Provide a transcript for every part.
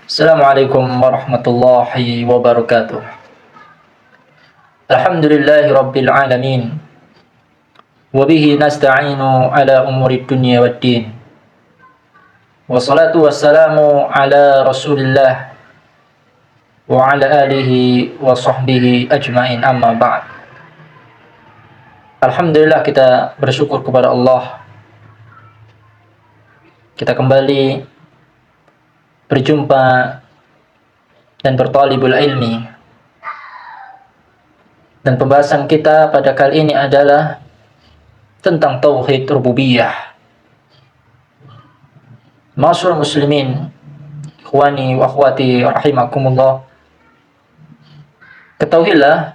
Assalamualaikum warahmatullahi wabarakatuh. Alhamdulillahi rabbil alamin. Wabihi nasta'inu ala umuri dunya waddin. Wassalatu wassalamu ala rasulillah wa ala alihi wa sahbihi ajma'in, amma ba'd. Alhamdulillah, kita bersyukur kepada Allah. Kita kembali berjumpa dan bertalibul ilmi. Dan pembahasan kita pada kali ini adalah tentang tauhid rububiyah. Ma'asyiral muslimin, ikhwani wa akhwati rahimakumullah. Ketahuilah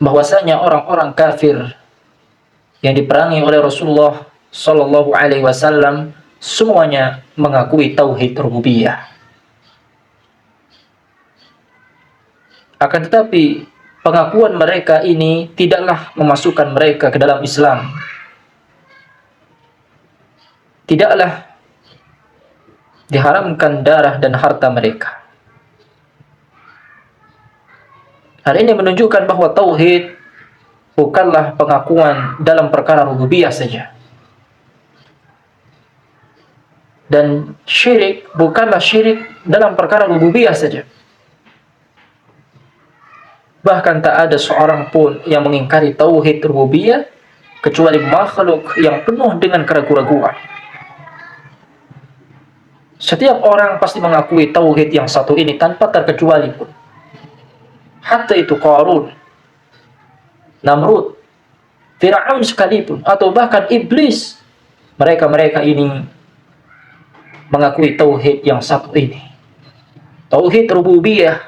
bahwasanya orang-orang kafir yang diperangi oleh Rasulullah sallallahu alaihi wasallam semuanya mengakui tauhid rububiyah. Akan tetapi pengakuan mereka ini tidaklah memasukkan mereka ke dalam Islam. Tidaklah diharamkan darah dan harta mereka. Hal ini menunjukkan bahwa tauhid bukanlah pengakuan dalam perkara rububiyah saja. Dan syirik bukanlah syirik dalam perkara rububiyah saja. Bahkan tak ada seorang pun yang mengingkari tauhid rububiyah kecuali makhluk yang penuh dengan keraguan-raguan. Setiap orang pasti mengakui tauhid yang satu ini tanpa terkecuali pun. Hatta itu Qarun, Namrud, Fir'aun sekalipun, atau bahkan iblis, mereka ini mengakui tauhid yang satu ini. Tauhid rububiyah,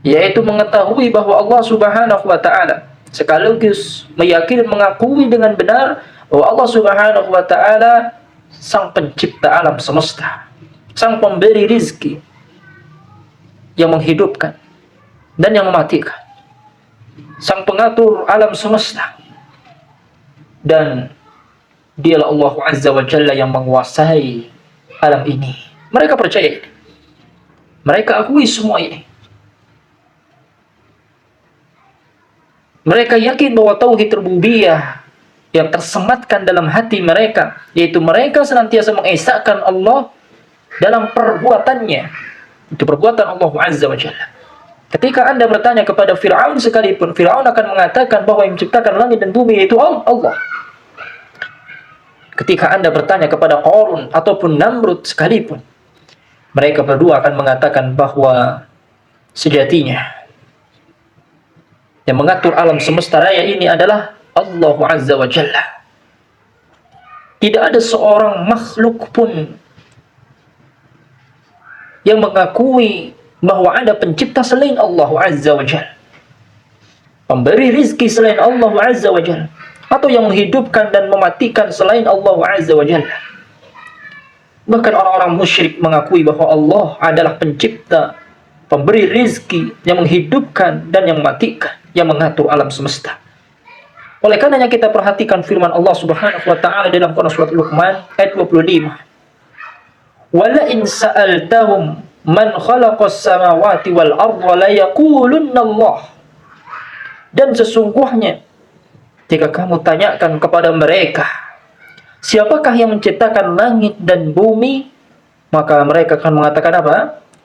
yaitu mengetahui bahwa Allah Subhanahu wa taala, sekaligus meyakini mengakui dengan benar bahwa Allah Subhanahu wa taala sang pencipta alam semesta, sang pemberi rizki, yang menghidupkan dan yang mematikan, sang pengatur alam semesta, dan dialah Allah Azza wa Jalla yang menguasai alam ini. Mereka percaya ini. Mereka akui semua ini. Mereka yakin bahwa tauhid rububiyah yang tersematkan dalam hati mereka, yaitu mereka senantiasa mengesahkan Allah dalam perbuatannya. Itu perbuatan Allah Azza wa Jalla. Ketika Anda bertanya kepada Fir'aun sekalipun, Fir'aun akan mengatakan bahwa yang menciptakan langit dan bumi yaitu Allah. Ketika Anda bertanya kepada Qarun ataupun Namrud sekalipun, mereka berdua akan mengatakan bahwa sejatinya yang mengatur alam semesta raya ini adalah Allah Azza wa Jalla. Tidak ada seorang makhluk pun yang mengakui bahwa ada pencipta selain Allah Azza wa Jalla, pemberi rizki selain Allah Azza wa Jalla, atau yang menghidupkan dan mematikan selain Allah Azza wa Jalla. Bahkan orang-orang musyrik mengakui bahwa Allah adalah pencipta, pemberi rizki, yang menghidupkan dan yang mematikan, yang mengatur alam semesta. Oleh karenanya kita perhatikan firman Allah Subhanahu wa taala dalam Quran surat Luqman ayat 25. Wala in sa'altahum man khalaqas samawati wal arda la yaqulunna Allah. Dan sesungguhnya jika kamu tanyakan kepada mereka, siapakah yang menciptakan langit dan bumi, maka mereka akan mengatakan apa?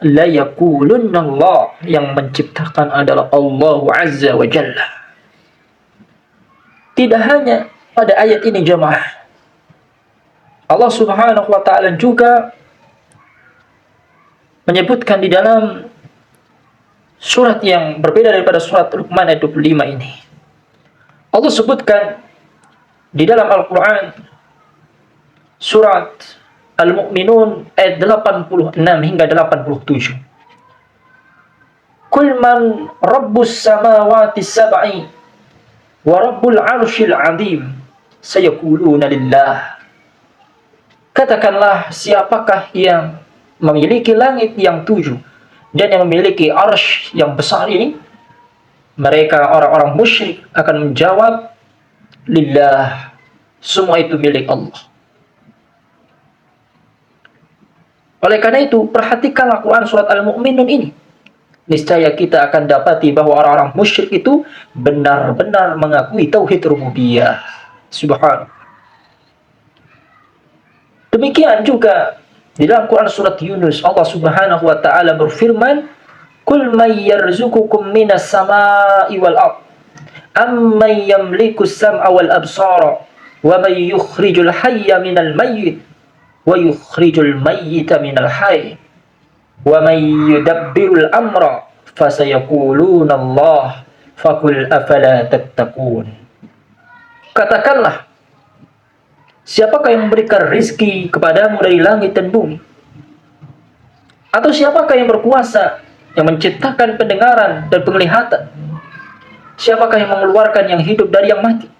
La yaqulunna Allah. Yang menciptakan adalah Allah Azza wa Jalla. Tidak hanya pada ayat ini jemaah, Allah Subhanahu wa taala juga menyebutkan di dalam surat yang berbeda daripada surat Luqman ayat 25 ini. Allah sebutkan di dalam Al-Quran surat Al-Mu'minun ayat 86 hingga 87. Kul man rabbus samawati sab'i wa rabbul arshil azim sayaquluna lillah. Katakanlah, siapakah yang memiliki langit yang 7 dan yang memiliki arsy yang besar ini? Mereka orang-orang musyrik akan menjawab, lillah, semua itu milik Allah. Oleh karena itu, perhatikanlah Quran surat Al-Mu'minun ini. Niscaya kita akan dapati bahwa orang-orang musyrik itu benar-benar mengakui tauhid rububiyah. Subhanallah. Demikian juga di dalam Quran surat Yunus, Allah Subhanahu wa taala berfirman, "Qul may yarzuqukum minas samaa'i wal ard, amman yamliku as-sam'a wal absara, wa may yukhrijul hayya minal mayyit, wa yukhrijul mayyita minal hayy, wa may yudabbirul amra, fasayaquluna Allah, faqul afala tattaqun." Katakanlah, siapakah yang memberikan rizki kepadamu dari langit dan bumi? Atau siapakah yang berkuasa, yang menciptakan pendengaran dan penglihatan? Siapakah yang mengeluarkan yang hidup dari yang mati?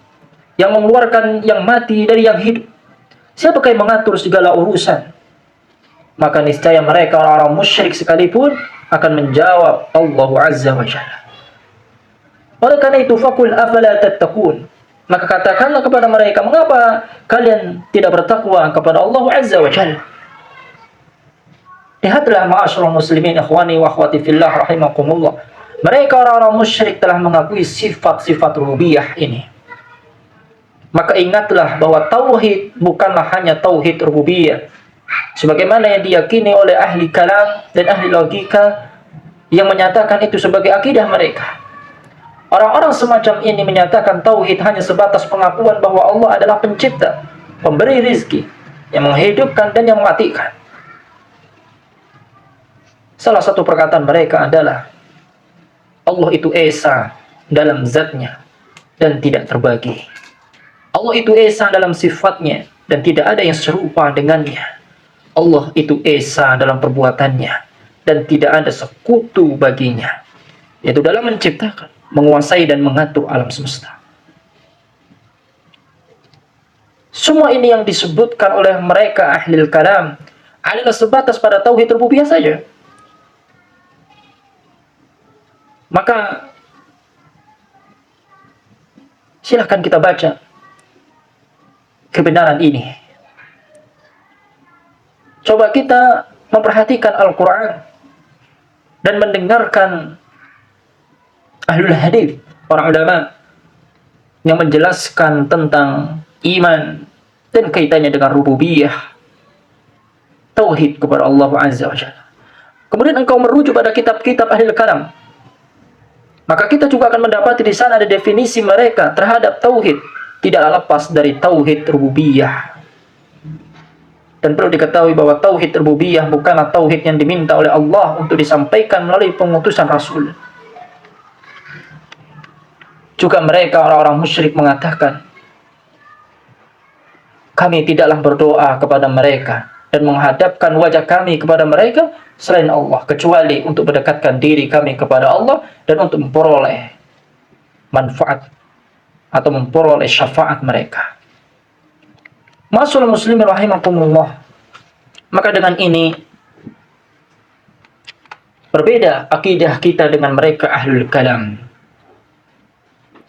Yang mengeluarkan yang mati dari yang hidup? Siapakah yang mengatur segala urusan? Maka niscaya mereka orang-orang musyrik sekalipun akan menjawab Allah Azza wa Jalla. Oleh karena itu, faqul afala tattaqun. Maka katakanlah kepada mereka, mengapa kalian tidak bertakwa kepada Allah Azza wa Jalla? Lihatlah ma'asyiral muslimin, ikhwani wa akhwati fillah rahimakumullah. Mereka orang-orang musyrik telah mengakui sifat-sifat rububiyah ini. Maka ingatlah bahwa tauhid bukanlah hanya tauhid rububiyah, sebagaimana yang diyakini oleh ahli kalam dan ahli logika yang menyatakan itu sebagai akidah mereka. Orang-orang semacam ini menyatakan tauhid hanya sebatas pengakuan bahwa Allah adalah pencipta, pemberi rizki, yang menghidupkan dan yang mematikan. Salah satu perkataan mereka adalah Allah itu esa dalam zatnya dan tidak terbagi. Allah itu esa dalam sifatnya dan tidak ada yang serupa dengannya. Allah itu esa dalam perbuatannya dan tidak ada sekutu baginya, yaitu dalam menciptakan, menguasai dan mengatur alam semesta. Semua ini yang disebutkan oleh mereka ahli kalam adalah sebatas pada tauhid rububiyah saja. Maka silahkan kita baca kebenaran ini. Coba kita memperhatikan Al-Quran dan mendengarkan ahlul hadis, para ulama yang menjelaskan tentang iman dan kaitannya dengan rububiyah, tauhid kepada Allah Azza wa Jalla. Kemudian engkau merujuk pada kitab-kitab ahli kalam, maka kita juga akan mendapati di sana ada definisi mereka terhadap tauhid, tidaklah lepas dari tauhid rububiyah. Dan perlu diketahui bahwa tauhid rububiyah bukanlah tauhid yang diminta oleh Allah untuk disampaikan melalui pengutusan Rasul. Juga mereka orang-orang musyrik mengatakan, kami tidaklah berdoa kepada mereka dan menghadapkan wajah kami kepada mereka selain Allah, kecuali untuk mendekatkan diri kami kepada Allah dan untuk memperoleh manfaat atau memperoleh syafaat mereka. Ma'asyiral muslimin rahimakumullah. Maka dengan ini berbeda akidah kita dengan mereka ahlul kalam.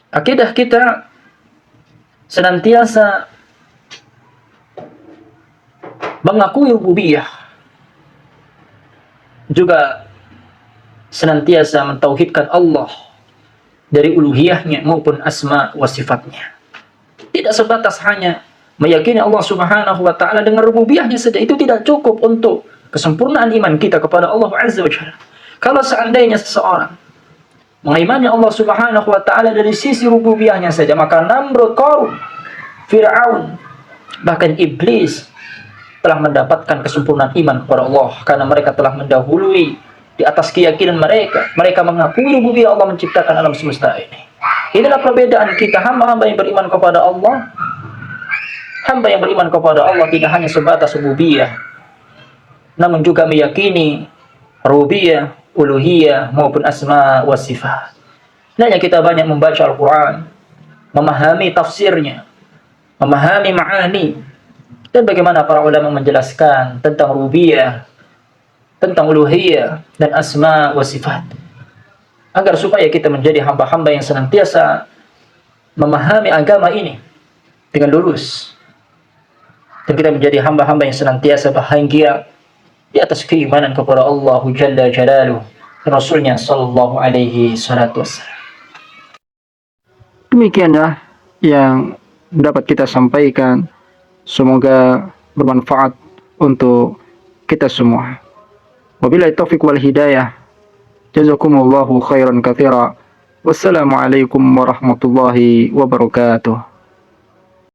Akidah kita senantiasa mengakui rububiyah, juga senantiasa mentauhidkan Allah dari uluhiyahnya maupun asma wa sifatnya. Tidak sebatas hanya meyakini Allah Subhanahu wa taala dengan rububiyahnya saja, itu tidak cukup untuk kesempurnaan iman kita kepada Allah Azza wa Jalla. Kalau seandainya seseorang mengimani Allah Subhanahu wa taala dari sisi rububiyahnya saja, maka Namrud, Qarun, Fir'aun, bahkan iblis telah mendapatkan kesempurnaan iman kepada Allah karena mereka telah mendahului di atas keyakinan mereka. Mereka mengakui rububiyah Allah menciptakan alam semesta ini. Inilah perbedaan kita, hamba-hamba yang beriman kepada Allah. Hamba yang beriman kepada Allah tidak hanya sebatas rububiyah, namun juga meyakini rububiyah, uluhiyah maupun asma wa sifat. Hendaknya kita banyak membaca Al-Quran, memahami tafsirnya, memahami ma'ani, dan bagaimana para ulama menjelaskan tentang rububiyah, tentang uluhiyah dan asma wa sifat, agar supaya kita menjadi hamba-hamba yang senantiasa memahami agama ini dengan lurus, dan kita menjadi hamba-hamba yang senantiasa bahagia di atas keimanan kepada Allah Jalla Jalaluh, Rasulnya Sallallahu Alaihi Wasallam. Demikianlah yang dapat kita sampaikan. Semoga bermanfaat untuk kita semua. Wabillahi taufiq wal hidayah. Jazakumullahu khairan katsira. Wassalamualaikum warahmatullahi wabarakatuh.